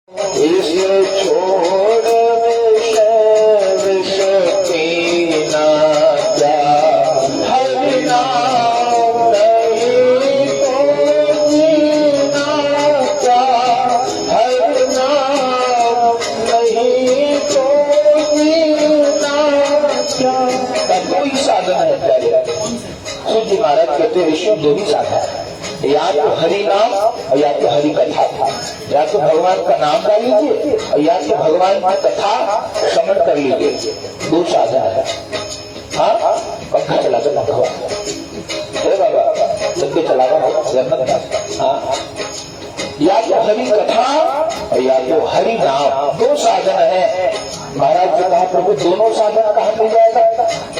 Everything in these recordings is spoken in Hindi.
इसे छोड़ विष पीना क्या, हरि नाम नहीं तो जीना क्या, हरि नाम नहीं तो जीना क्या। कोई साधन है प्यारे। सूर्य जी महाराज कहते हैं ऋषि दो ही साधन है, या तो हरि नाम और या तो हरि कथा। या तो भगवान का नाम कर लीजिए और या तो भगवान की कथा श्रवण कर लीजिए, दो साधन है। हाँ, पंखा चला दो भगवान, अरे बाबा सबके चला दो। हाँ, या तो हरि कथा और या तो हरि नाम, दो साधन है। महाराज जी कहा प्रभु दोनों साधन कहाँ मिल जाएगा?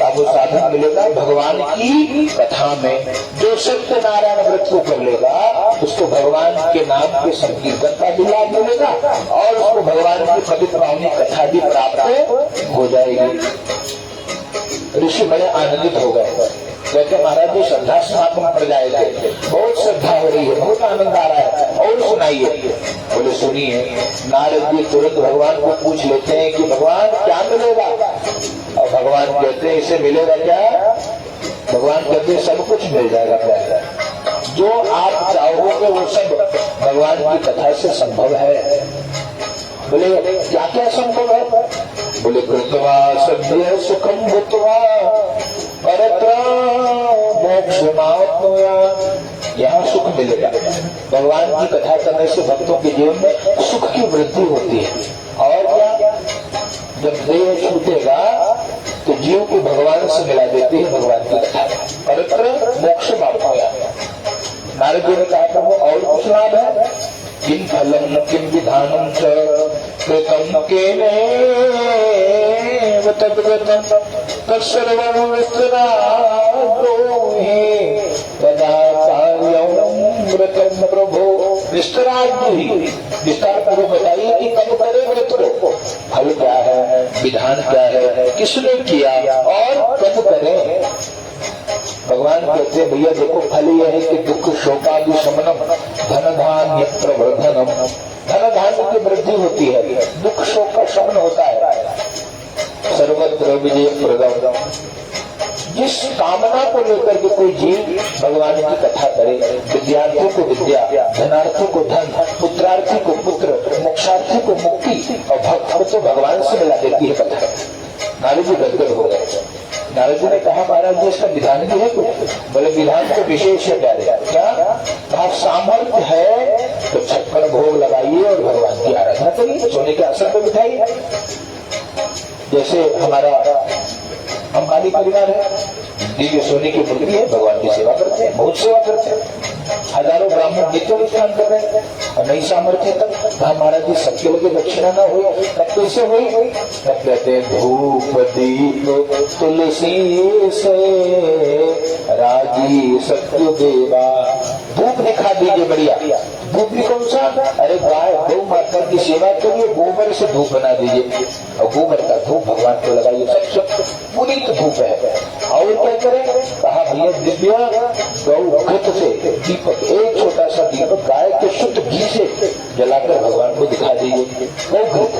अब वो साधन मिलेगा भगवान की कथा में। जो सत्यनारायण व्रत को कर लेगा उसको भगवान के नाम के संकीर्तन का भी लाभ मिलेगा और उसको भगवान की पवित्र पावनी कथा भी प्राप्त हो जाएगी। ऋषि बड़े आनंदित हो गए, कहते महाराज जी श्रद्धा समागम पड़ जाएगा, बहुत श्रद्धा हो रही है, बहुत आनंद आ रहा है, और सुनाइए। बोले सुनिए। नारद जी तुरंत भगवान को पूछ लेते हैं कि भगवान क्या मिलेगा? और भगवान कहते हैं इसे मिलेगा क्या? भगवान कहते हैं सब कुछ मिल जाएगा प्यारा, जो आप चाहोगे वो सब भगवान की कथा से संभव है। बोले क्या क्या संभव है? बोले कृत्वा सद्य सुखम भूत्वा परत्र मोक्षमाप्नुया, यहाँ सुख मिलेगा। भगवान की कथा करने से भक्तों के जीवन में सुख की वृद्धि होती है। और क्या, जब देह छूटेगा तो जीव को भगवान से मिला देती है भगवान की कथा, परत्र मोक्षमाप्नुया। नारद जी ने कहा प्रभु और कुछ लाभ है? किम फलम किम विधानम च कृतम केन तद्गतं तत्सर्वं विस्तरादो हि तदा कार्यं व्रतं प्रभो। विस्तरादो ही, विस्तार पूर्वक बताइए कि कब करे व्रत को, फल क्या है, विधान क्या है, किसने किया और कब करे। भगवान कहते हैं भैया देखो फल यह है कि दुख शोकादि शमनम धन धान्य प्रवर्धनम, धन धान्य की वृद्धि होती है, दुख शोक का शमन होता है। सर्वत्र विजय प्रदम, जिस कामना को लेकर के कोई जीव भगवान की कथा करे, विद्यार्थी को विद्या, धनार्थी को धन, पुत्रार्थी को पुत्र, मोक्षार्थी को मुक्ति, और भक्त को तो भगवान से मिला देती है कथा। नारद जी गदगद हो गए। नारद जी ने कहा महाराज जी इसका विधान भी है कुछ? बोले विधान तो विशेष है प्यारे। क्या? कहा सामर्थ्य है तो 56 भोग लगाइए और भगवान की आराधना करिए, सोने के आसन पर बिठाइए। जैसे हमारा अंबानी परिवार है, दिव्य सोने की मूर्ति है, भगवान की सेवा करते हैं, बहुत सेवा करते हैं, हजारों ब्राह्मण नित्य अनुष्ठान कर रहे हैं। और नहीं सामर्थ्य तब कहा महाराज जी सबके लगे दक्षिणा न हुई, तब कैसे हुई? तब कहते हैं धूप दीप तुलसी से राजी सत्य देवा। धूप दिखा दीजिए बढ़िया। धूप भी कौन सा? अरे गाय गौ माता की सेवा करिए, गोबर से धूप बना दीजिए और गोबर का धूप भगवान को लगाइए, सब पूरी धूप है। और क्या करें? कहा भैया दिव्य गौ घृत से दीपक, एक छोटा सा दीपक गाय के शुद्ध घी से जलाकर भगवान को दिखा दीजिए, गौ घृत।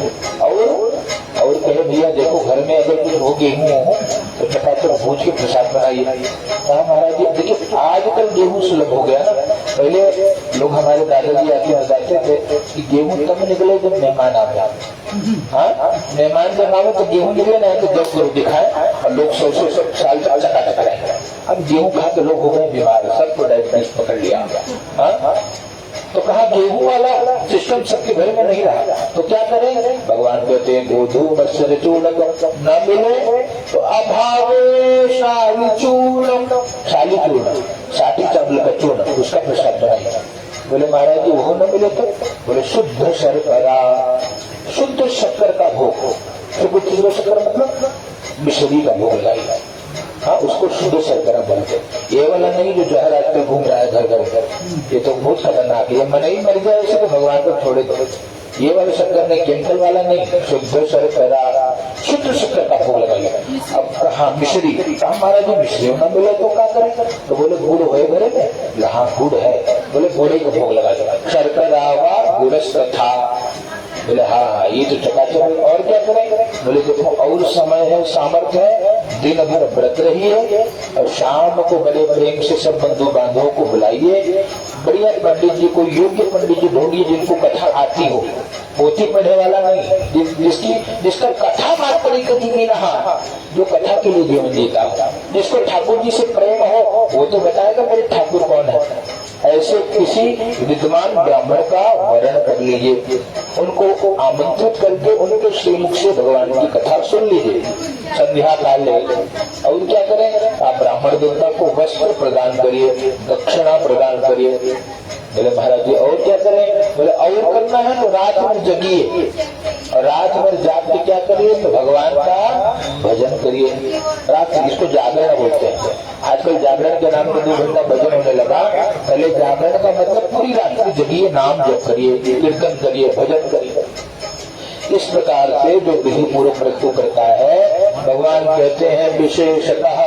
और कहे भैया देखो घर में अगर कुछ हो गेहूं हो तो चटाचट भूज के प्रसाद बनाइए। कहा महाराज जी देखिए आजकल गेहूं सुलभ हो गया ना, पहले लोग हमारे दादाजी आके बताते थे कि गेहूं तब निकले जब मेहमान आ गया। हाँ, मेहमान जब आवे तो गेहूं निकले ना तो 10 लोग दिखाए और लोग 100 साल तक चटाचट रहे। अब गेहूं खा के लोग हो गए बीमार, सबको डायबिटीज पकड़ लिया। हाँ, तो कहा गेहूं वाला सिस्टम सबके घर में नहीं रहा तो क्या करें? भगवान कहते हैं गोधू मत्सर चूर्ण न मिले तो अभावे शाली चूर्ण, शाली चूर्ण, साठी चावल का चूर्ण, उसका प्रसाद बनाइए। बोले महाराज जी वो न मिले तो? बोले शुद्ध शर्करा, शुद्ध शक्कर का भोग। शुद्ध शक्कर मतलब मिश्री का भोग लगाइए। हाँ, उसको शुद्ध शर्करा बोलते। ये वाला नहीं जो जहर आजकल घूम रहा है घर घर, ये तो बहुत खतरनाक है, मन ही मर जाए इसे तो भगवान को छोड़े दो। ये वाले शक्कर नहीं, केमिकल वाला नहीं, शुद्ध शर्करा, शुद्ध शक्कर का भोग लगाइए। अब कहा मिश्री, कहा महाराज जी मिश्री न मिले तो क्या करें? तो बोले गुड़ हो घरे में? हाँ गुड़ है। बोले गुड़े को भोग लगा दो। शर्करा व गुड़ तथा बोले हाँ ये तो चकाचक है, और क्या करें? बोले देखो और समय है, सामर्थ्य है, दिन भर व्रत रहिए और शाम को बड़े प्रेम से सब बंधु बांधवों को बुलाइए, बढ़िया पंडित जी को, योग्य पंडित जी ढूंढिए जिनको कथा आती हो, पोथी पढ़ने वाला नहीं, जिसका कथा मात्र पढ़ी कभी नहीं रहा, जो कथा के लिए जीवन जीता हो, जिसको ठाकुर जी से प्रेम हो वो तो बताएगा मेरे ठाकुर कौन है। ऐसे किसी विद्वान ब्राह्मण का वर्ण कर लीजिए, उनको आमंत्रित करके उनके श्रीमुख से भगवान की कथा सुन लीजिए संध्या काल। और क्या करें? आप ब्राह्मण देवता को वस्त्र प्रदान करिए, दक्षिणा प्रदान करिए। बोले महाराज जी और क्या करें? बोले और करना है तो रात भर जगिए, और रात भर जाग के क्या करिए? तो भगवान का भजन करिए। रात इसको जागरण बोलते हैं। आजकल जागरण के नाम पर 2 घंटा भजन होने लगा। पहले जागरण का मतलब पूरी रात जगिए, नाम जप करिए, कीर्तन करिए, भजन करिए। इस प्रकार से जो विधि पूर्वक मृत्यु करता है, भगवान कहते हैं विशेषतः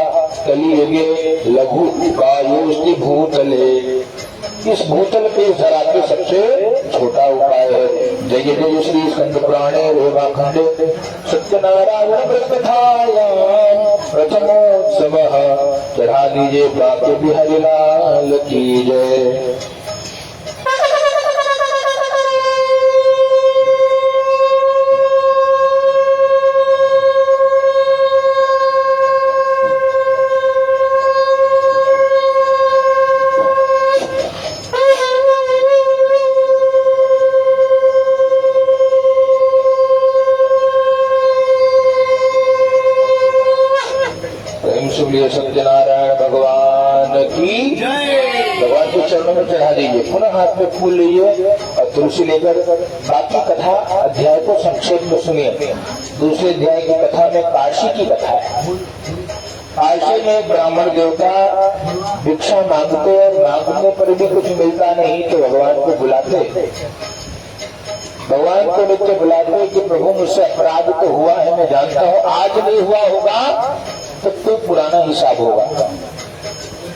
कलियुगे लघु कायोस्ति भूतले, इस भूतल पे धरा के सबसे छोटा उपाय है। जय जय श्री स्कंद पुराणे रेवाखंडे सत्यनारायण व्रत कथायाम प्रथमोत्सव, चढ़ा दीजिए बाके बिहारी लाल की जय। सत्यनारायण भगवान की भगवान के चरणों में चढ़ा दीजिए। पुनः हाथ में फूल लीजिए और तुलसी लेकर बाकी कथा अध्याय को संक्षेप में सुनिए। दूसरे अध्याय की कथा में काशी की कथा है। काशी में एक ब्राह्मण देवता भिक्षा मांगते और मांगने पर भी कुछ मिलता नहीं तो भगवान को बुलाते, भगवान को नित्य बुलाते कि प्रभु मुझसे अपराध तो हुआ है, मैं जानता हूँ, आज नहीं हुआ होगा तो पुराना हिसाब होगा।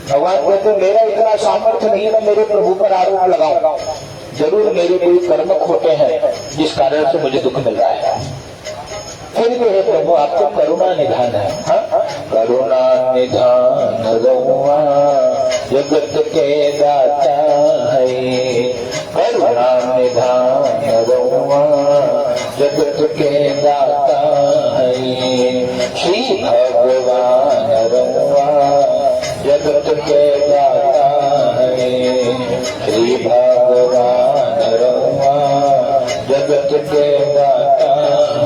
भगवान कहते मेरा इतना सामर्थ्य नहीं है मैं मेरे प्रभु पर आरोप लगाऊं, जरूर मेरे कोई कर्म खोटे हैं जिस कारण से मुझे दुख मिल रहा है। फिर भी है प्रभु आपको करुणा निधान है। हाँ? करुणा निधान रहुआ जगत के दाता है, करुणा निधान रहुआ जगत के दाता है, श्री भगवान रहुआ जगत के दाता है, श्री भगवान रहुआ जगत के दाता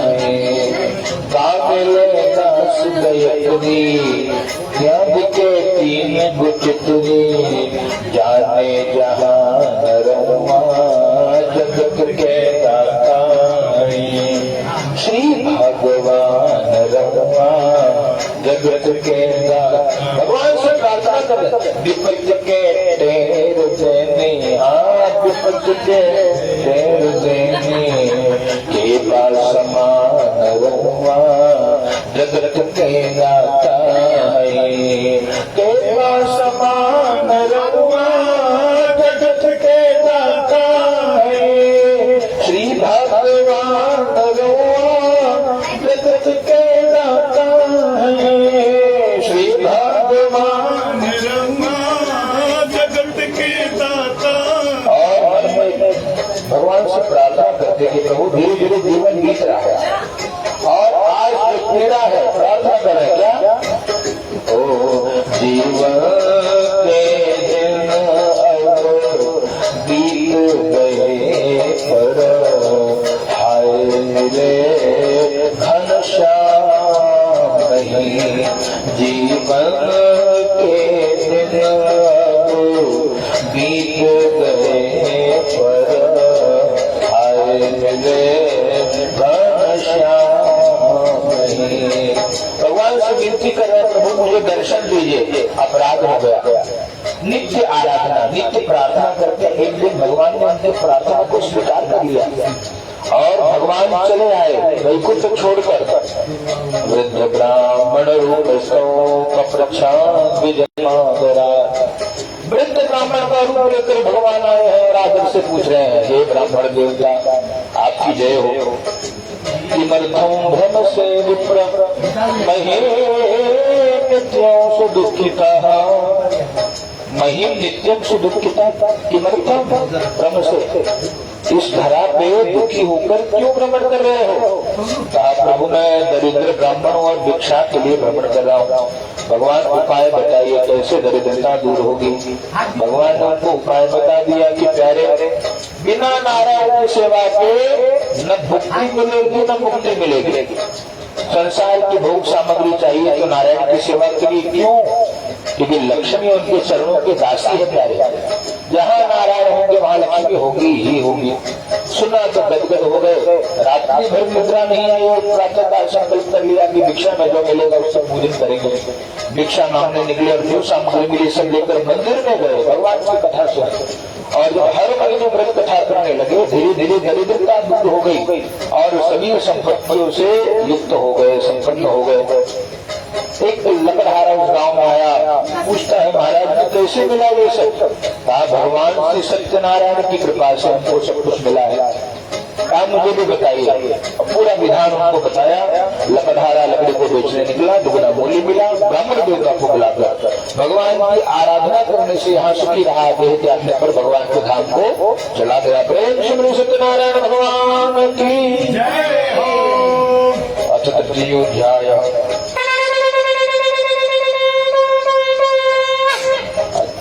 है। काबिले दास गयत्री ज्ञान के 3 गुचित्री, जाने जहान रहुआ जगत के दाता है, श्री भगवान रहुआ जगत के दाता। भगवान से प्रार्थना कर विपत्ति के टेर देने, विपत्ति के टेर देने के पास समान रहुआ जगत के दाता है, के पास समान रहुआ जगत के दाता है, श्री भगवान रहुआ जगत के दाता है, श्री भगवान रहुआ जगत के दाता। और भगवान से प्रार्थना करते कि प्रभु धीरे धीरे जीवन बीत रहा है और आज पीड़ा है, प्रार्थना करें क्या? ओ जीवन के दिन अब बीत गए पर हाय रे घनश्याम नहीं, जीवन के दिन अब बीत गए पर हाय रे भगवान से विनती कर रहे प्रभु मुझे दर्शन दीजिए, अपराध हो गया। नित्य आराधना, नित्य प्रार्थना करके एक दिन भगवान ने उनकी प्रार्थना को स्वीकार कर लिया और भगवान चले आए वैकुंठ छोड़कर। वृद्ध ब्राह्मण रूप वृद्ध ब्राह्मण का रूप लेकर भगवान आए हैं और आदर से पूछ रहे हैं, हे ब्राह्मण देवता आप आपकी जय हो। किमर्थं भ्रम से विप्र महे नित्यं सुदुःखितः, महिम नित्यम सुदुःखिता। किमर्थं भ्रम से, इस धरा पे दुखी होकर क्यों भ्रमण कर रहे हो? कहा प्रभु मैं दरिद्र ब्राह्मणों और भिक्षा के लिए भ्रमण कर रहा हूँ। भगवान उपाय बताइए कैसे दरिद्रता दूर होगी। भगवान ने उनको उपाय बता दिया कि प्यारे बिना नारायण की सेवा के न भुक्ति मिलेगी न मुक्ति मिलेगी। संसार की भोग सामग्री चाहिए तो नारायण की सेवा के लिए क्यों? क्योंकि लक्ष्मी उनके चरणों के दासी है प्यारे। जहाँ नारायण होंगे वहाँ लक्ष्मी होगी ही होगी। सुना तो गदगद हो गए। रात्रि भर निद्रा नहीं आई और प्रातः काल संकल्प कर लिया कि भिक्षा में जो मिलेगा उससे पूजन करेंगे। भिक्षा मांगने निकले और जो सामग्री मिली सब लेकर मंदिर में गए, भगवान की कथा सुनी और जब हर महीने व्रत कथा करने लगे धीरे धीरे दरिद्रता दूर हो गई और सभी संपत्तियों से युक्त हो गए, संपन्न हो गए। एक लकड़हारा उस गांव में आया, पूछता है महाराज को कैसे मिला ये सब? कहा भगवान श्री सत्यनारायण की कृपा से हमको सब कुछ मिला है। कहा मुझे भी बताइए। पूरा विधान उनको बताया। लकड़हारा लकड़ी को बेचने निकला, दुगना मूल्य मिला, ब्राह्मण देवता को बुलाकर भगवान की आराधना करने से यहाँ सुखी रहा। देह त्यागने पर भगवान के धाम को चला गया। प्रेम से सत्यनारायण भगवान की जय हो। अथ तृतीयोऽध्याय।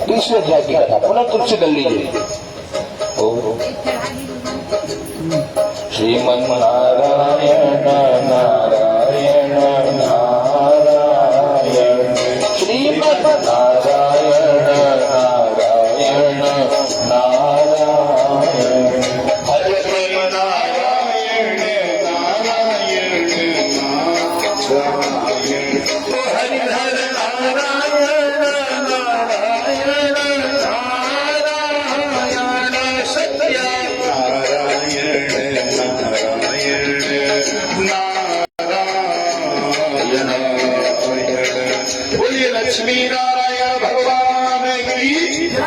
तीसरे अध्याय की कथा पुनः तुलसी कर लीजिए। श्रीमन्नारायण नारायण नारायण, श्रीमन्नारायण नारायण नारायण, हरे नारायण नारायण नारायण, हरि हर नारायण नारायण नारायण, सत्य नारायण नारायण नारायण। बोलिए लक्ष्मी नारायण भगवान की जय।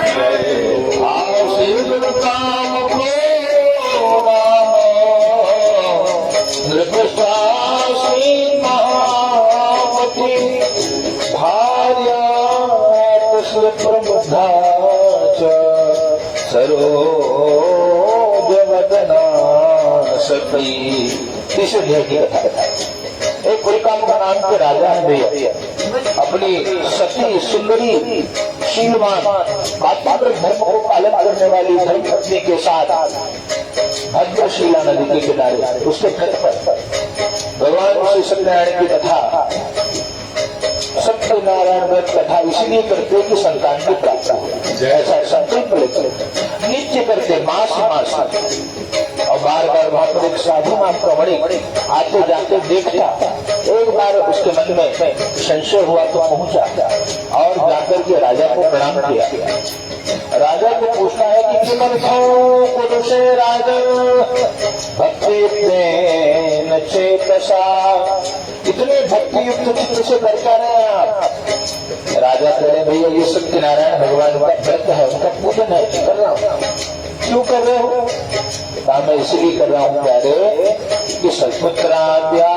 शिव काम को नृपशासी महामती भार्या प्रबुद्धा सरोजवदना सती। तीसरे अध्याय की कथा बताए। एक कुलकाम का नाम के राजा है भैया, अपनी सती सुंदरी शीलवान पात्र धर्म को पालन करने वाली धर्म पत्नी के साथ भद्रशिला नदी के किनारे उसके तट पर भगवान श्री सत्यनारायण की कथा, सत्यनारायण व्रत कथा इसलिए करते कि संतान की प्राप्ति हो, ऐसा संकल्प लेते नित्य करते मास मास। और बार बार वहां पर एक साधु नाम का वणिक आते जाते देखता। एक बार उसके मन में संशय हुआ तो पहुंचा और जाकर के राजा को प्रणाम किया। राजा को पूछता है कि किमर्थं पुरुषे राजन भक्ति चेतसा, इतने भक्ति युक्त चित्त से करता रहे आप। राजा कह रहे भैया ये सत्यनारायण भगवान का व्रत है, उनका पूजन है, कर रहा हूँ। क्यों कर रहे हो? कहा मैं इसलिए कर रहा हूँ प्यारे कि सत्पुत्राद्या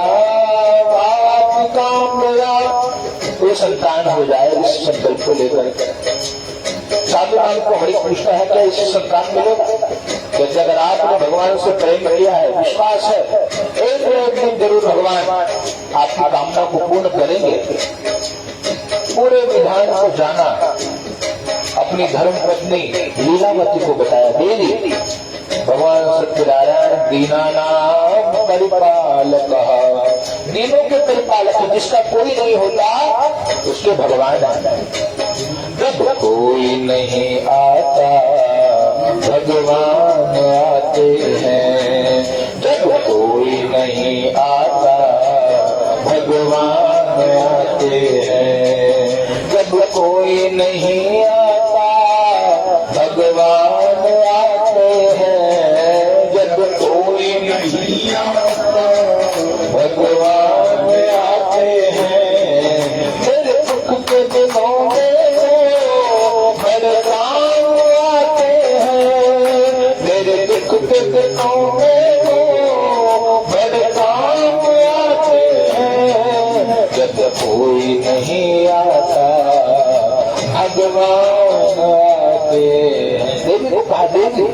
कोई संतान हो जाए इस संकल्प को लेकर। साधु राम को बड़ी पूछता है क्या इससे संतान मिलेगा? कहते अगर आपने भगवान से प्रेम किया है, विश्वास है, एक दिन जरूर भगवान आपकी कामना को पूर्ण करेंगे। पूरे विधान को जाना, अपनी धर्म पत्नी लीलावती को बताया। देवी भगवान सत्यनारायण दीनानाम परिपालक, दीनों के परिपालक, जिसका कोई नहीं होता उसके भगवान आता है। जब कोई नहीं आता भगवान आते हैं, जब कोई नहीं आता भगवान आते हैं, जब कोई नहीं आता भगवान आते हैं, जब कोई नहीं आता भगवान आते हैं। मेरे दुख के दिनों में मेरे काम आते हैं, मेरे दुख के दिनों में देगी।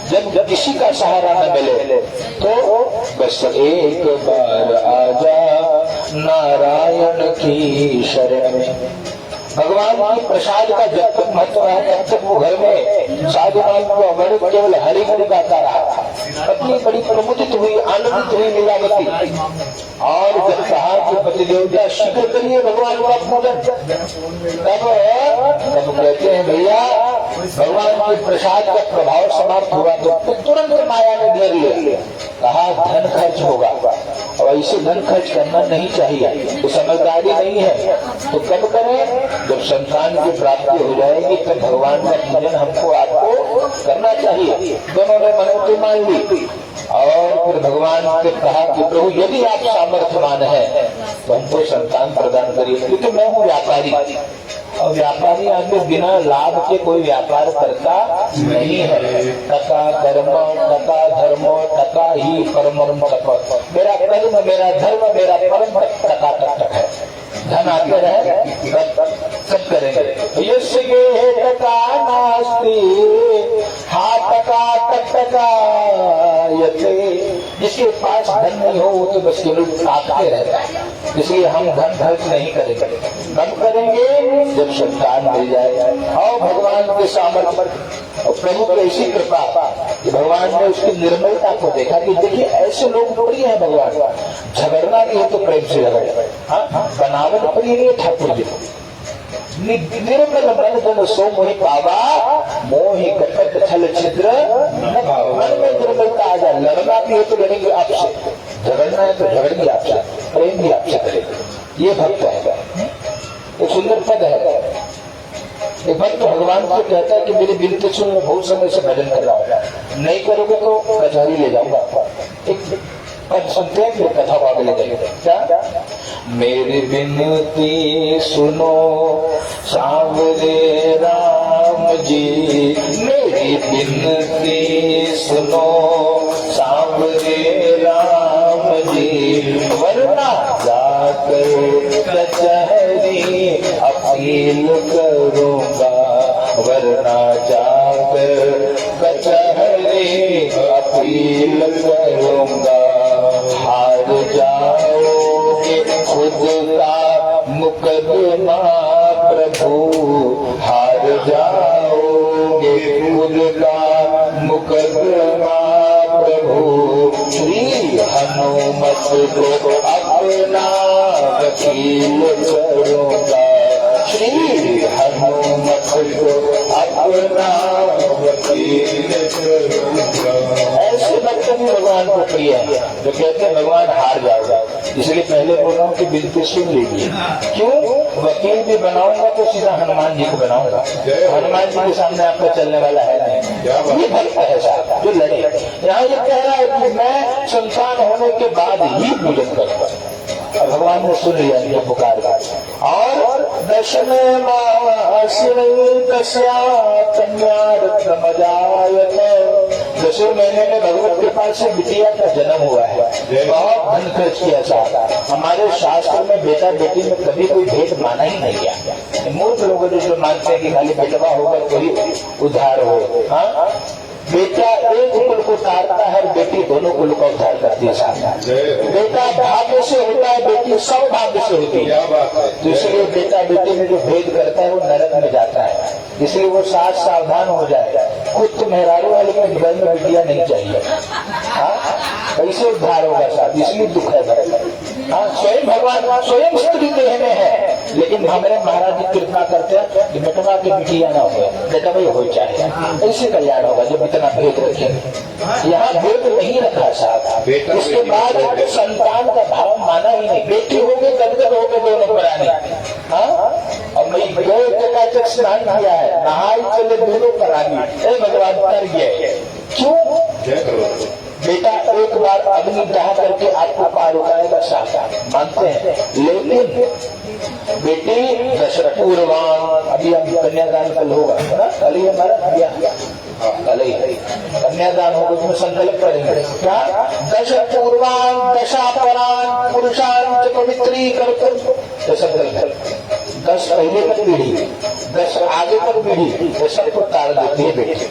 जब किसी का सहारा न मिले तो बस एक बार आजा नारायण की शरण में। भगवान की प्रसाद का जब तक महत्व है तब तक वो घर में साधुनाम को अमृत केवल हरि हरि गाता रहा। पत्नी बड़ी प्रमुदित हुई, आनंदित हुई लीलावती, और जब कहा कि पति देवता शीघ्र करिए भगवान का पूजन, तब कहते हैं भैया भगवान के प्रसाद का प्रभाव समाप्त हुआ तो तुरंत माया ने घेर लिया। कहा धन खर्च होगा, और ऐसे धन खर्च करना नहीं चाहिए, तो समझदारी नहीं है। तो कब करें? जब संतान की प्राप्ति हो जाएगी तब भगवान का पूजन हमको आपको करना चाहिए। दोनों ने मनोती मान ली, और फिर भगवान से कहा कि प्रभु यदि आप सामर्थ्यवान है तो हमको संतान प्रदान करिए, क्योंकि मैं हूँ व्यापारी, और व्यापारी आदमी बिना लाभ के कोई व्यापार करता नहीं है। टका कर्म टका धर्म टका ही परम तप, मेरा कर्म मेरा धर्म मेरा परम टका तक है। धन आते रहे सब करेंगे। यस्य के टका नास्ति हा टका टका यते, जिसके पास धन नहीं हो वो तो बस केवल काटते रहता है। इसलिए हम धन खर्च नहीं करेंगे। कब करेंगे? जब संतान मिल जाए और भगवान के सामर्थ्य और प्रभु की ऐसी कृपा कि भगवान ने उसकी निर्मलता को देखा कि देखिए ऐसे लोग थोड़ी है भगवान, झगड़ना नहीं है तो प्रेम से झगड़े, बनावट प्रिय नहीं है ठाकुर जी। निर्मल मन जन सो मोहि पावा, मोहि कपट छल छिद्र मन में निर्मलता आ जाए। लड़ना भी है तो लड़ेंगे आपसे, झगड़ना है तो झगड़ेंगे आपसे, प्रेम भी आपसे करेंगे। ये भक्त है, एक सुंदर पद है। एक भक्त भगवान को कहता है कि मेरी विनती सुन, मैं बहुत समय से भजन कर रहा हूँ, नहीं करोगे तो कचहरी ले जाऊंगा। एक पद सुनते हैं फिर कथा को आगे ले जाएंगे। क्या? मेरी विनती सुनो सांवरे राम जी, मेरी विनती सुनो सांवरे राम जी, वरना जाकर कचहरी अपील करूंगा, वरना जाकर कचहरी अपील करूंगा। हार जाओगे खुद का मुकदमा प्रभु, हार जाओगे खुद का मुकदमा प्रभु। श्री हनुमत को अपना वकील करूंगा, श्री हनुमत को अपना वकील करूंगा। ऐसे भक्त भी भगवान को प्रिय है जो कहते हैं भगवान हार जाओगा। इसलिए पहले बोल रहा हूँ कि बिल्कुल सुन लीजिए। क्यों? वकील भी बनाऊंगा तो सीधा हनुमान जी को बनाऊंगा, हनुमान जी के सामने आपका चलने वाला है नहीं। ये भक्त है साहब जो लड़े। यहाँ ये कह रहा है कि मैं संतान होने के बाद ही पूजन करूंगा। भगवान ने सुन लिया ये पुकार का। और दशमे दसवें महीने में भगवत कृपा से बिटिया का जन्म हुआ है। बहुत धन खर्च किया साहब। हमारे शास्त्र में बेटा बेटी में कभी कोई भेद माना ही नहीं गया। मूर्ख लोग जो मानते हैं कि खाली बेटवा होगा तो ही उद्धार हो। हाँ, बेटा एक कुल को तारता है, बेटी दोनों कुल का उद्धार करती है साहब। बेटा भाग्य से होता है, बेटी सब भाग्य से होती है। तो इसलिए बेटा बेटी में जो भेद करता है वो नरक में जाता है। इसलिए वो साथ सावधान हो जाए। खुद तो मेहरारू वाले के घर में बिटिया नहीं चाहिए। कैसे उद्धार होगा साहब? इसलिए दुख है घर। स्वयं भगवान स्वयं स्त्री देह में है, लेकिन हमारे महाराज जी कृपा करते हैं कि बेटवा की बिटिया ना हो, बेटा भाई हो जाए, ऐसे कल्याण होगा जब इतना भेद रखेंगे। यहाँ भेद नहीं रखा साहब। इसके बाद संतान का भाव माना ही नहीं। बेटी हो गए गदगद हो गए दोनों पुराने। और मैं दो चकाचक स्नान किया है, नहाई चले दोनों करानी, भगवान कर गए। क्यों? बेटा एक बार अग्नि दहा करके आपको पार उठाएगा साहब, मानते हैं। लेकिन बेटी दशरथ पूर्वान, अभी हम कन्यादान कल होगा ना, कल ही हमारा कल ही कन्यादान होगा, उसमें संकल्प करेंगे। क्या? दश पूर्वान दशापरान पुरुषान च पवित्री कर संकल्प। 10 पहले तक पीढ़ी, 10 आगे तक पीढ़ी, ये सबको तार देती है बेटी।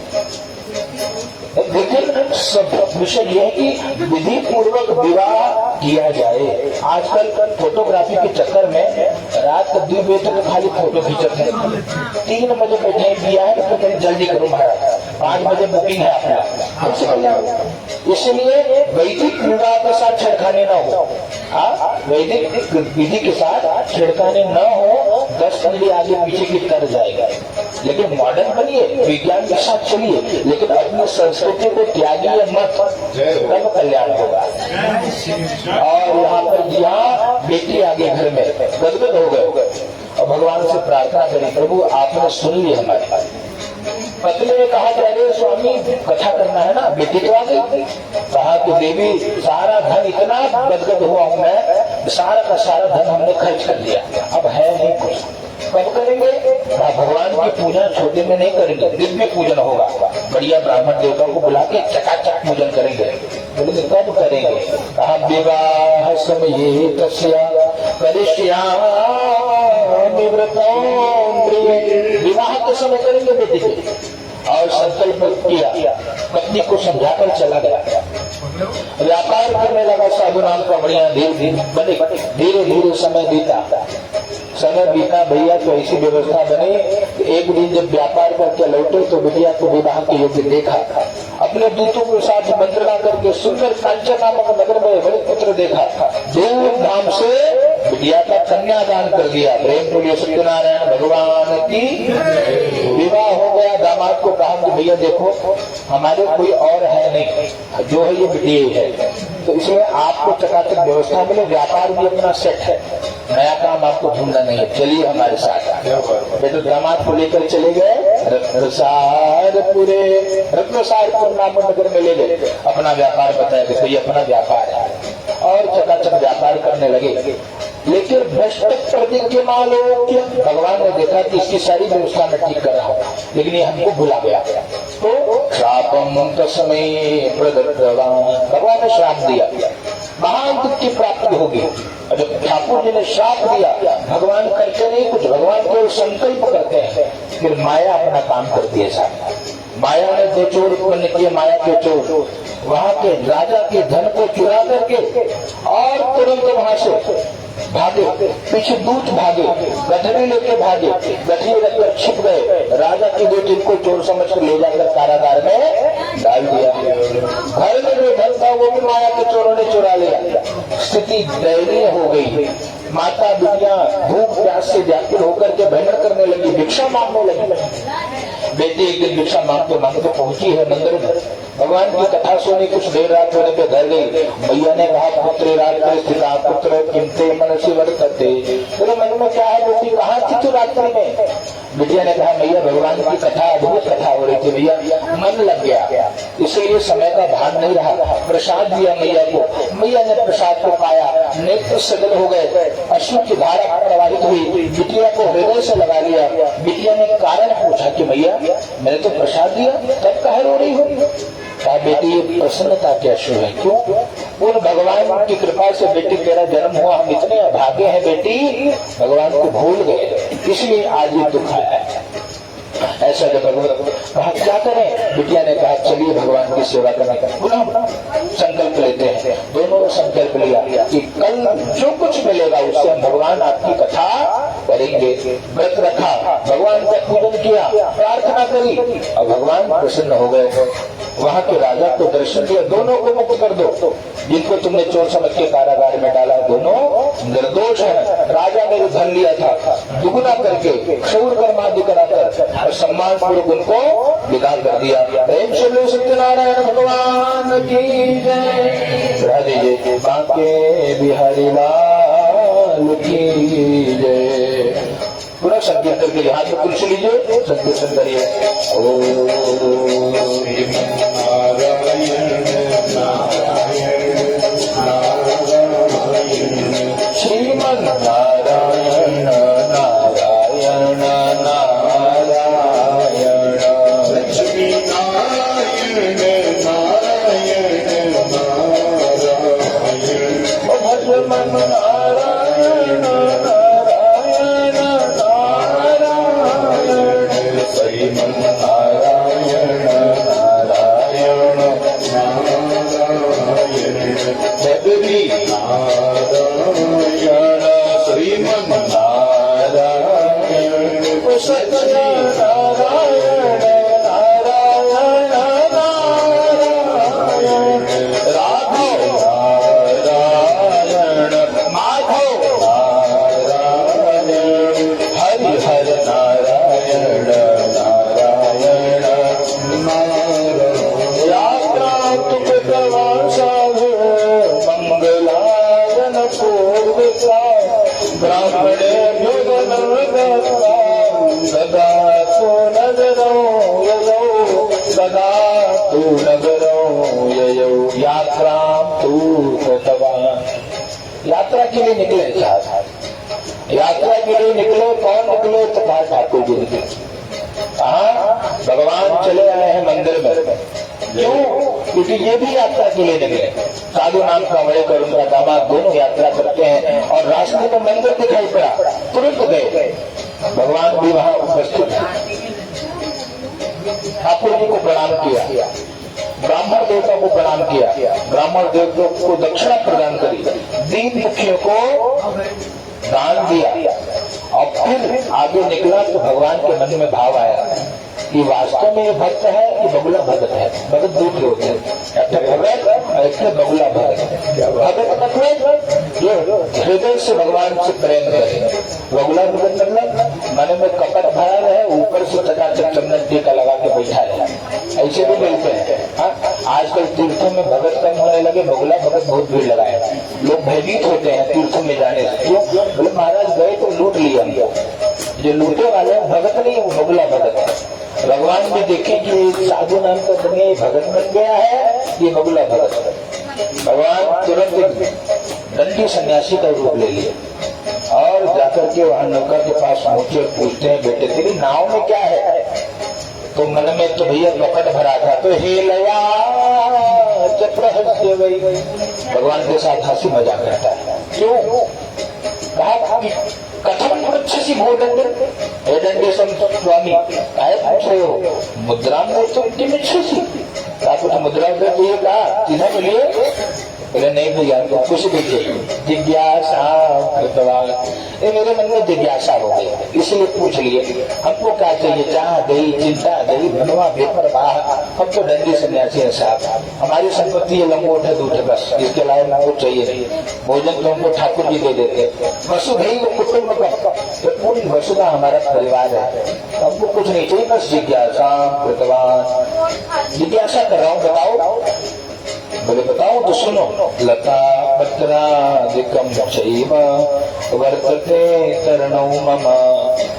लेकिन सब विषय यह है कि विधि पूर्वक विवाह किया जाए। आजकल फोटोग्राफी के चक्कर में रात को 2 बजे तक खाली फोटो खींचते हैं। 3 बजे बैठे दिया है तो कहीं जल्दी करो महाराज, 5 बजे बुकिंग है अपना, हमसे कल्याण। इसलिए वैदिक विवाह के साथ छेड़खानी न हो। वैदिक विधि के साथ छेड़खानी न हो, 10 पीढ़ी आगे पीछे की तर जाएगा। लेकिन मॉडर्न बनिए, विज्ञान के साथ चलिए, लेकिन अपनी संस्कृति को त्यागिए मत, तब कल्याण होगा। और यहाँ पर यहाँ बेटी आगे घर में गदगद हो गए और भगवान से प्रार्थना करी, प्रभु आपने सुन ली हमारी। पत्नी ने कहा कि अरे स्वामी कथा करना है ना, बेटी तो आ गई। कहा कि देवी सारा धन इतना गदगद हुआ हूं मैं, सारा का सारा धन हमने खर्च कर दिया, अब है नहीं कुछ, कब करेंगे? भगवान की पूजन छोटे में नहीं करेंगे, दिव्य पूजन होगा, बढ़िया ब्राह्मण देवताओं को बुला के चकाचक पूजन करेंगे। बोले कब करेंगे? कहा विवाह समय तस्या करिष्यामि व्रतं प्रिये, विवाह के समय करेंगे बेटी के। और संकल्प किया, पत्नी को समझाकर चला गया, व्यापार करने लगा साधु नाम का बढ़िया। धीरे धीरे समय बीता भैया, तो ऐसी व्यवस्था बनी। एक दिन जब व्यापार करके लौटे तो बिटिया को विवाह के योग्य देखा। अपने दूतों के साथ मंत्रणा करके सुंदर कांचन नामक नगर में बड़े पुत्र देखा, धूमधाम से बिटिया का कन्यादान कर दिया। प्रेम बोलिए सत्यनारायण भगवान की। विवाह हो गया। दामाद को कहा कि भैया देखो हमारे कोई और है नहीं, जो है ये बिटिया है, तो इसमें आपको चकाचक व्यवस्था मिले, व्यापार भी अपना सेट है, नया काम आपको ढूंढना नहीं है, चलिए हमारे साथ। तो दामाद को लेकर चले गए रत्नसारपुर नाम नगर में ले गए, अपना व्यापार बताया कि तो ये अपना व्यापार है, और चकाचक व्यापार करने लगे। लेकिन भ्रष्ट प्रतिज्ञा लोग, भगवान ने देखा कि इसकी सारी व्यवस्था में ठीक कर रहा हूँ, लेकिन ये हमको भुला गया, तो श्रापम तस्मै प्रदत्तवान्, भगवान ने श्राप दिया, महान दुख की प्राप्ति होगी। और जब ठाकुर जी ने श्राप दिया, भगवान करते नहीं कुछ, भगवान केवल संकल्प करते हैं, फिर माया अपना काम करती है साथ। माया ने 2 चोर उत्पन्न किए, माया के चोर, वहां के राजा के धन को चुरा करके और तुरंत वहां से भागे, पीछे दूत भागे, गठरी लेके भागे, गठरी रखकर छिप गए। राजा की बेटी को चोर समझ कर ले जाकर कारागार में डाल दिया। घर में जो धन था वो भी माया के चोरों ने चुरा लिया। स्थिति दयनीय हो गई। माता बिटिया भूख प्यास से व्याकुल होकर के भ्रमण करने लगी, भिक्षा मांगने लगी। बेटी एक दिन भिक्षा मांगते पहुंची है मंदिर में। भगवान की कथा सुनी, कुछ देर रात होने पे घर गई। मैया ने कहा पुत्र रात्रि स्थिता पुत्र किंते मनसी वर्तते, तेरे मन में क्या है बेटी, कहाँ थी तू रात्रि में? बिटिया ने कहा मैया भगवान की कथा अद्भुत कथा हो रही थी भैया, मन लग गया, इसलिए समय का भान नहीं रहा। प्रसाद दिया मैया को, मैया ने प्रसाद को पाया, नेत्र सजल हो गए, अश्रु की धारा प्रवाहित हुई, बिटिया को हृदय से लगा लिया। बिटिया ने कारण पूछा कि मैया मैंने तो प्रसाद दिया, तब कहे रो रही हो? कहा बेटी ये प्रसन्नता के अश्रु है। क्यों? उन भगवान की कृपा से बेटी तेरा जन्म हुआ, हम इतने अभागे हैं बेटी, भगवान को भूल गए, इसलिए आज ये दुख आया है। ऐसा जब कहा क्या करें? बिटिया ने कहा चलिए भगवान की सेवा करने का पुनः संकल्प लेते हैं। दोनों ने संकल्प लिया कि कल जो कुछ मिलेगा उससे हम भगवान आपकी कथा करेंगे। व्रत रखा, भगवान का पूजन किया, प्रार्थना करी और भगवान प्रसन्न हो गए। वहाँ के राजा को दर्शन दिया, दोनों को मुक्त कर दो, जिनको तुमने चोर समझ के कारागार में डाला दोनों निर्दोष है। राजा ने जो धन लिया था दुगुना करके क्षौर कर्मादि कराकर और सम्मान पूर्वक उनको विदा कर दिया। प्रेम से सत्यनारायण भगवान की जय। राधे जय बांके बिहारी लाल की जय। पुनः संकीर्तन के हाथ में कुछ लीजिए, संकीर्तन करिए। ओम श्रीमन नारायण नारायण नारायण, लक्ष्मी नारायण नारायण नारायण, भजमन नारायण नारायण नारायण, श्रीमन नारायण नारायण बद्री नारायण श्रीमन्नारायण सत्यनारायण नारायण नारायण राघव नारायण माधव नारायण हरि हर नारायण नारायण नारायण यात्रा तुम साधु मंगलायन पूर्वता ब्राह्मणे सदा तू नगरो ययौ सदा तू नगरो ययौ यात्रा तू कृतवान। यात्रा के लिए निकले साहब, यात्रा के लिए निकले, कौन निकले तो कहा ठाकुर जी निकले। कहा भगवान चले आए हैं मंदिर में, क्यों? क्योंकि ये भी यात्रा के लिए निकले। साधु नाम का वड़ेकर उनका दामाद दोनों यात्रा करते हैं और रास्ते में मंदिर दिखाई पड़ा, तुरंत गए। भगवान भी वहां उपस्थित है, ठाकुर जी को प्रणाम किया, ब्राह्मण देवता को प्रणाम किया, ब्राह्मण देवता को दक्षिणा प्रदान करी, दीन मुखियों को दान दिया और फिर आगे निकला तो भगवान के मन में भाव आया कि वास्तव में ये भक्त है कि बगुला भगत है। भगत दो होते हैं, एक भगत और एक बगुला भगत। भगत मतलब जो हृदय से भगवान से प्रेम करे, बगुला भगत मतलब मन में कपट भरा रहे, ऊपर से चकाचक चंदन टीका लगा के बैठा रहे, ऐसे भी मिलते हैं। आजकल तीर्थों में भगत कम होने लगे, बगुला भगत बहुत भीड़ लगाए, लोग भयभीत होते हैं तीर्थों में जाने से। क्यों? बोले महाराज गए तो लूट लिया हमको, जो लूटे वाले भगत नहीं, वो बगुला भगत है। भगवान भी देखे कि साधु नाम का दुनिया भगत बन गया है, ये बगुला भगत है। भगवान तुरंत दंडी सन्यासी का रूप ले लिया और जाकर के वहां नौका के पास पहुंचे, पूछते हैं बेटे तेरी नाव में क्या है? तो मन में तो भैया कपट भरा था, तो हे लया चप्रहस्य वही भगवान के साथ हंसी मजाक करता है। क्यों? कहा कथम पृच्छसि भो दंड, हे दंडी स्वामी काय पूछ रहे हो? मुद्रा में तो किमिच्छसि, कुछ मुद्रा में चाहिए, कहा सीधा बोलिए। बोले नहीं भैया तो कुछ भी चाहिए। जिज्ञासा कृतवान, ये मेरे मन में जिज्ञासा हो गई इसलिए पूछ लिए। हमको क्या चाहिए? चाह गई, चिंता गई, धनवा बेपरवाह। हम तो दंडी सन्यासी है साहब, हमारी संपत्ति ये लंगोट है दूठ बस, इसके अलावा हमको चाहिए नहीं। भोजन तो हमको ठाकुर जी दे देते, वसुधैव कुटुम्बकम, तो पूरी वसुधा हमारा परिवार है, हमको कुछ नहीं चाहिए, बस जिज्ञासा कृतवान। जिज्ञासा कर रहा हूँ, बताओ। बोले बताओ तो सुनो। लता पत्रादिकम चैव वर्तते तरणौ मम,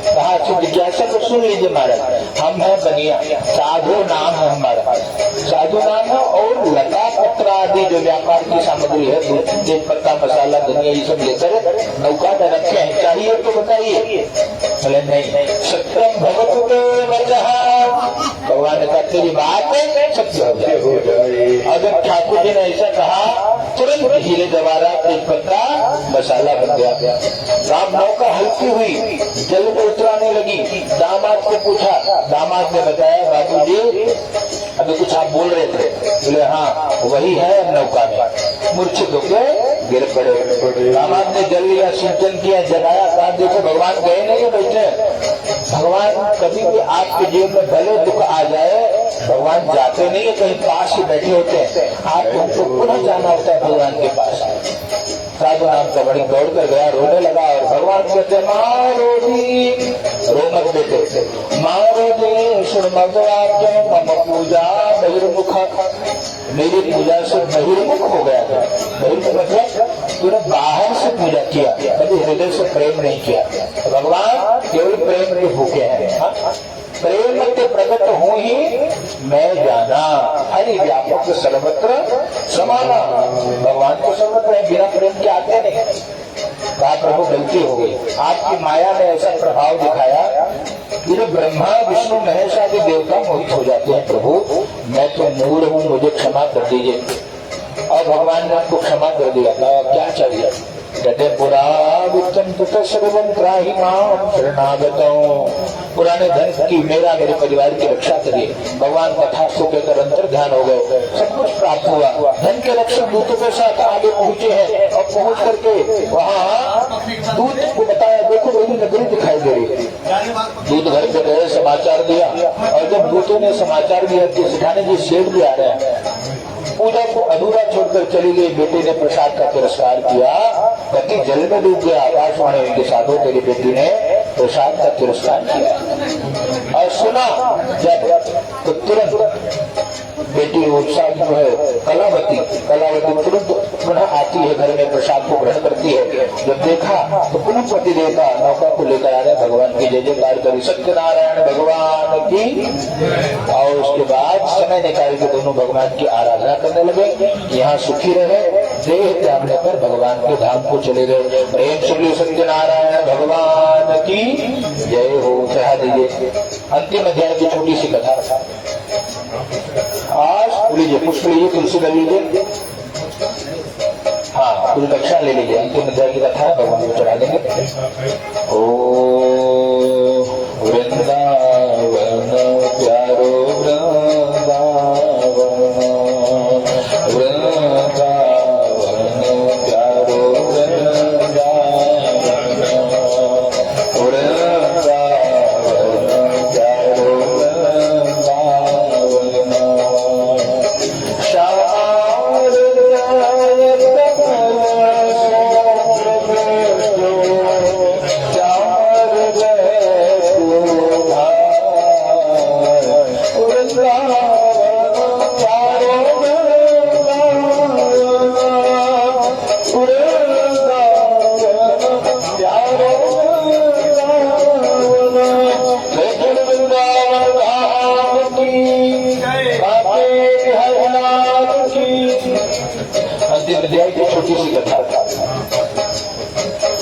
कहा जिज्ञासा तो सुन लीजिए महाराज। हम है बनिया, साधु नाम है हमारा, साधु नाम है, और लता पत्र आदि जो व्यापार की सामग्री है, तेज पत्ता मसाला धनिया ये सब लेकर नौका में रखे हैं, चाहिए तो बताइए। बोले नहीं। सत्यम भगवत भगवान ने कहा तेरी बात सत्य हो जाए। अगर ठाकुर जी ने ऐसा कहा तुरंत हीरे जवाहरात तेज पत्ता मसाला बन गया। राम नौका हल्की हुई, जल में उतराने लगी। दामाद को पूछा, दामाद ने बताया बाबू जी अभी कुछ आप बोल रहे थे। बोले हाँ वही है नौका में। मूर्छित होकर गिर पड़े। दामाद ने जल लिया, सिंचन किया, जगाया, कहा देखो भगवान गए नहीं है बैठे। भगवान कभी भी आपके जीवन में भले दुख आ जाए, भगवान जाते नहीं है, कहीं पास ही बैठे होते हैं। आपको हमको पुनः जाना होता है भगवान के पास। साधु नाम का बड़ी दौड़ कर गया, रोने लगा और भगवान कहते मारो दी, रो मत बेटे, मारो दे सुन मगवाक्य मम पूजा बहिर्मुख, मेरी पूजा से बहिर्मुख हो गया था। बहिर्मुख मतलब तूने बाहर से पूजा किया, कभी हृदय से प्रेम नहीं किया। भगवान केवल प्रेम के भूखे हैं। प्रेम के प्रकट हो ही मैं जाना, हरि व्यापक सर्वत्र समाना। भगवान को सर्वत्र है, बिना प्रेम के आते नहीं। कहा प्रभु गलती हो गई, आपकी माया ने ऐसा प्रभाव दिखाया कि ब्रह्मा विष्णु महेश आदि देवता मोहित हो जाते हैं। प्रभु मैं तो मूढ़ हूँ, मुझे क्षमा कर दीजिए। और भगवान ने आपको क्षमा कर दिया। क्या चाहिए? कहते पुरा वित्तम कृत सर्वं त्राहि मां शरणागतम्। पुराने धन की मेरे परिवार की रक्षा करिए। भगवान कथा को कहकर अंतर ध्यान हो गए, सब कुछ प्राप्त हुआ। धन के रक्षक दूतों के साथ आगे पहुंचे हैं और पहुंच करके वहाँ दूत को बताया, देखो मेरी नगरी दिखाई दे रही है। दूत घर पे गए, समाचार दिया, और जब दूतों ने समाचार दिया कि सिखाने जी सेठ भी आ रहे हैं, पूजा को अधूरा छोड़कर चली गई। बेटे ने प्रसाद का तिरस्कार किया, पति जल में डूब गया। आकाशवाणी के साधु तेरी बेटी ने प्रसाद का तिरस्कार किया और सुना जब तो तुरंत बेटी उत्साह जो है कलावती तुरंत पुनः आती है घर में, प्रसाद को ग्रहण करती है। जब देखा तो पुनः पति देवता नौका को लेकर आ रहे, भगवान की जय जयकार करी, सत्यनारायण भगवान की। और उसके बाद समय निकाल के दोनों भगवान की आराधना करने लगे। यहाँ सुखी रहे, देह त्यागने पर भगवान के धाम को चले गए। प्रेम से सत्यनारायण भगवान की जय हो। चढ़ा दीजिए अंतिम अध्याय की छोटी सी कथा। आज लीजिए, पुष्प लीजिए, तुलसी ले लीजिए, हाँ कुछ दक्षिणा ले लीजिए। अंतिम अध्याय की कथा भगवान को चढ़ा देंगे। ओ वृंदावन प्यारो वृंदावन, वृंदावन प्यारो वृंदावन, वृंदावन प्यारो वृंदावन। अध्याय की छोटी सी कथा।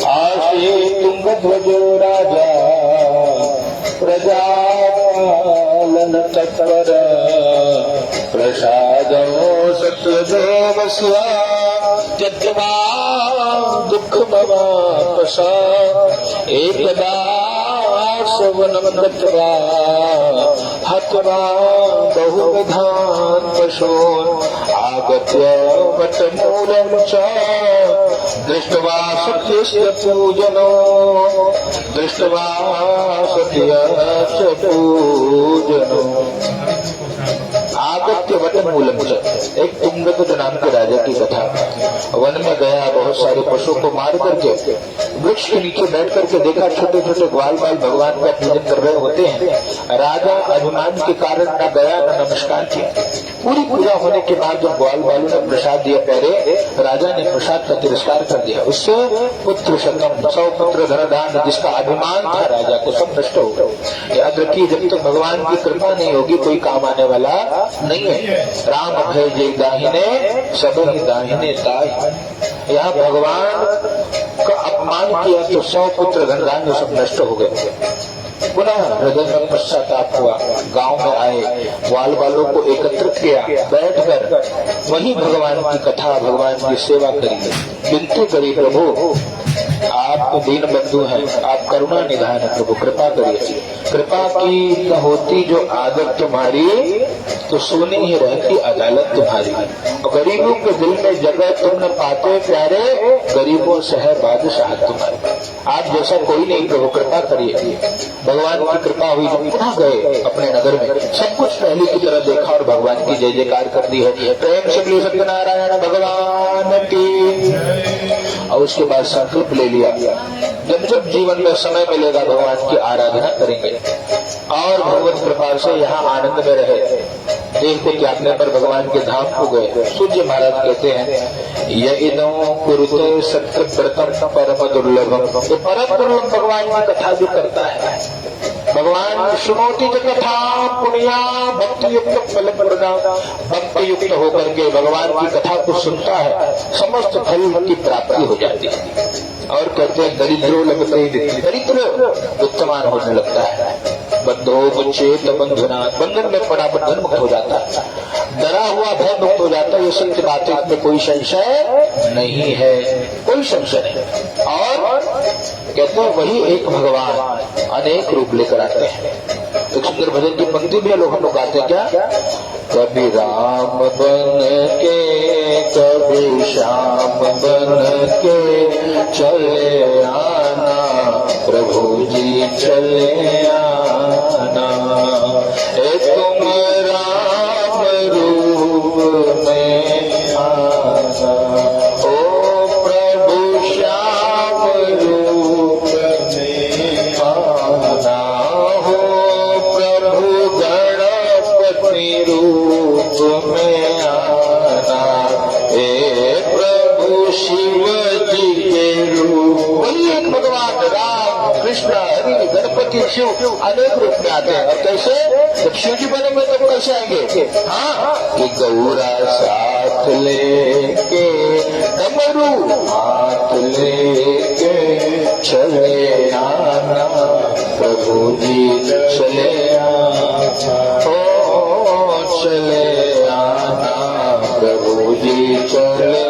आशी तुंगध्वजो राजा प्रजापालन तत्पर, प्रसादो सत्यदेवस्य त्यक्त्वा दुःखमवापसा, एकदा सवनं गत्वा हत्वा बहुविधान् पशून्, आगत्य वटमूलं च दृष्ट्वा सत्यस्य पूजनो, दृष्ट्वा सत्यस्य पूजनो। आगत्य वटमूलम च, एक तुंगध्वज नाम के राजा की कथा। वन में गया, बहुत सारे पशु को मार करके वृक्ष के नीचे बैठ करके देखा छोटे छोटे ग्वाल बाल भगवान का पूजन कर रहे होते हैं। राजा अभिमान के कारण न गया न नमस्कार किया। पूरी पूजा होने के बाद जब ग्वाल बालों ने प्रसाद दिया, पहले राजा ने प्रसाद का तिरस्कार कर दिया। उससे पुत्र शतम 100 पुत्र धनधान जिसका अभिमान था राजा को, सब नष्ट हो गए। याद रखिए, जब तक भगवान की कृपा नहीं होगी कोई काम आने वाला नहीं है। राम भय जे दाहिने सब ही दाहिने ताई। यहाँ भगवान का अपमान किया तो 100 पुत्र धनधान्य सब नष्ट हो गए। पुनः हृदय में पश्चाताप हुआ, गांव में आए, ग्वाल बालों को एकत्रित किया, बैठकर वही भगवान की कथा, भगवान की सेवा करी, विनती करी, प्रभु आप तो दीन बंधु हैं, आप करुणा निधान है, प्रभु कृपा करिए। कृपा की न होती जो आदत तुम्हारी, तो सोनी ही रहती अदालत तुम्हारी। और गरीबों के दिल में जगह तुम न पाते प्यारे, गरीबों से है बादशाह तुम्हारे। आप जैसा कोई नहीं, प्रभु कृपा करिए। भगवान की कृपा हुई, जो पुनः गए अपने नगर में, सब कुछ पहले की तरह देखा और भगवान की जय जयकार कर दी है। प्रेम से बोलिए सत्यनारायण भगवान की। और उसके बाद संकल्प ले लिया, जब जब जीवन में समय मिलेगा भगवान की आराधना करेंगे और भगवत कृपा से यहाँ आनंद में रहे। देह को त्यागने पर भगवान के धाम को गए। सूर्य महाराज कहते हैं, यदि कुरुते सत्य व्रतम परम दुर्लभम। तो परम दुर्लभ भगवान की कथा भी करता है। भगवान सुनोति कथा पुण्या भक्ति युक्त फल प्रदा। भक्ति युक्त होकर के भगवान की कथा को सुनता है, समस्त फल की प्राप्ति हो जाती है। और कहते हैं दरिद्रो लगते ही दरिद्र उत्तमान होने लगता है। बंधो मुचेत बंधुना, बंधन में पड़ा बंधन मुक्त हो जाता है, डरा हुआ भय मुक्त हो जाता है। ये सत्य बात है, इसमें कोई संशय नहीं है, कोई संशय नहीं। और कहते हैं वही एक भगवान अनेक रूप लेकर आते हैं। एक सुंदर भजन की पंक्ति भी लोग हम लोग गाते हैं, क्या? कभी राम बन के कभी श्याम बन के चले आना, प्रभु जी चले आना। तुम राम रूप में आना, ओ प्रभु श्याम रूप में आना, हो प्रभु गणपति रूप में आना, हे प्रभु शिव जी के रूप। वही एक भगवान राम कृष्ण हरि गणपति शिव अनेक रूप में आते हैं। और कैसे? जब शिव जी बनेंगे तो कैसे आएंगे? हाँ, कि गौरा साथ लेके डमरू हाथ लेके चले आना, प्रभु जी चले आना, ओ चले आना, प्रभु जी चले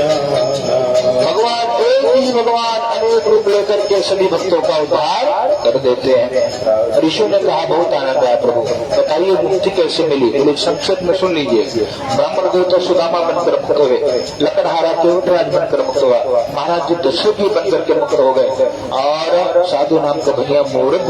आना। भगवान एक ही भगवान अनेक रूप लेकर के सभी भक्तों का उद्धार कर देते हैं। ऋषियों ने कहा बहुत आनंद आया, प्रभु बताइए मुक्ति कैसे मिली? बोले संक्षेप में सुन लीजिए। ब्राह्मण देवता सुदामा बनकर मुक्त हुए, लकड़हारा देवराज बनकर मुक्त हुआ, महाराज जी दशरथ जी बनकर के मुक्त हो गए, और साधु नाम का भैया मोरद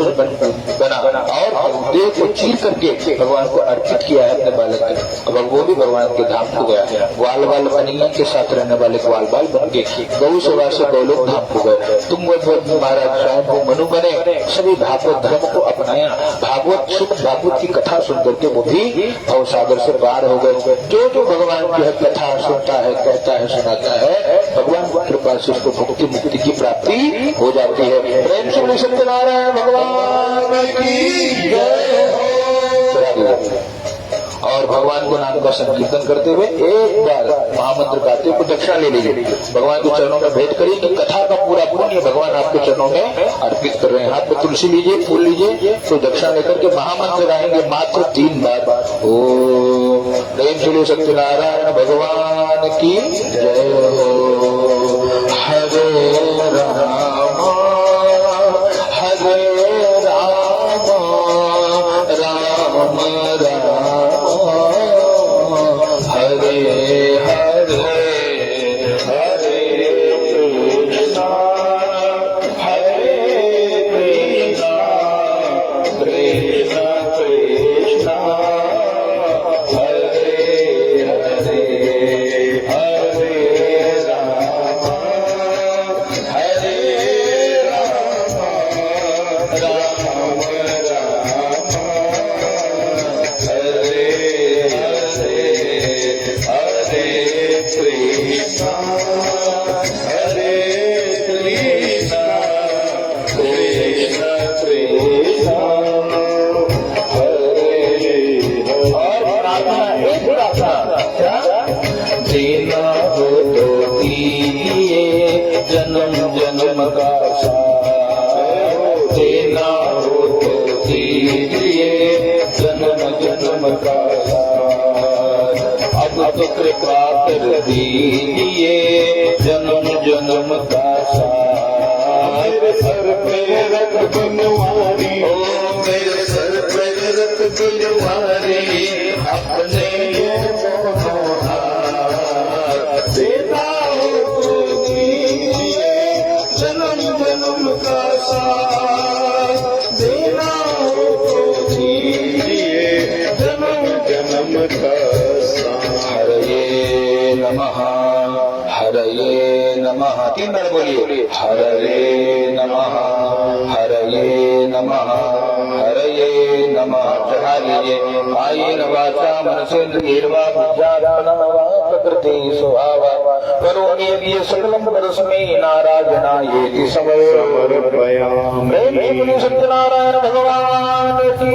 बना और देव को चीर करके भगवान को अर्पित किया है अपने बालक के। अब वो भी भगवान के धाम को गया, ग्वाल बाल बनिया के साथ रहने वाले ग्वाल बाल बन के गौ सेवा से गौलोक धाम को गए। तुम महाराज स्वयं को मनु बने, सभी भागवत धर्म को अपनाया, भागवत सुख भागवत की कथा सुनकर के वो भी भव सागर से पार हो गए। जो भगवान की कथा सुनता है, कहता है, सुनाता है, भगवान की कृपा से उसको भक्ति मुक्ति की प्राप्ति हो जाती है। प्रेम से सत्यनारायण भगवान की जय हो। और भगवान को नाम का संकीर्तन करते हुए एक बार महामंत्र गाते हुए दक्षिणा ले लीजिए, भगवान के चरणों में भेंट करिए कि कथा का पूरा पुण्य भगवान आपके चरणों में अर्पित कर रहे हैं। हाथ में तुलसी लीजिए, फूल लीजिए, तो दक्षिणा लेकर के महामंत्र गाएंगे मात्र 3 बार। ओम प्रेम श्री सत्यनारायण भगवान की जय हो। हरे राम हरे राम राम राम हरे हरे हरे कृष्णा हरे कृष्णा कृष्णा कृष्णा हरे हरे हरे राम हरे राम राम राम हरे कृष्णा हरे कृष्णा कृष्णा कृष्णा हरे देना हो तो दीजिए जन्म जन्म का साथ, देना हो तो दीजिए जन्म जन्म का साथ, अब तो कृपा कर दीजिए जन्म जन्म का साथ। मेरे सर पे रख बनवारी, ओ मेरे सर पे रख बनवारी, अपने देना हो तो दीजिए जन्म जन्म का साथ, देना हो तो दीजिए जन्म जन्म का साथ। हरे नमः हरे नमः, 3 बार बोलिए, हरे नमः हरे नमः हरे नमः। चढ़ा लीजिए। कायेन वाचा मनसेन्द्रियैर्वा बुद्ध्यात्मना वा प्रकृति स्वभावा करोमि यद्यत् सकलं परस्मै नारायणायेति समर्पयामि। प्रेम सत्यनारायण भगवान की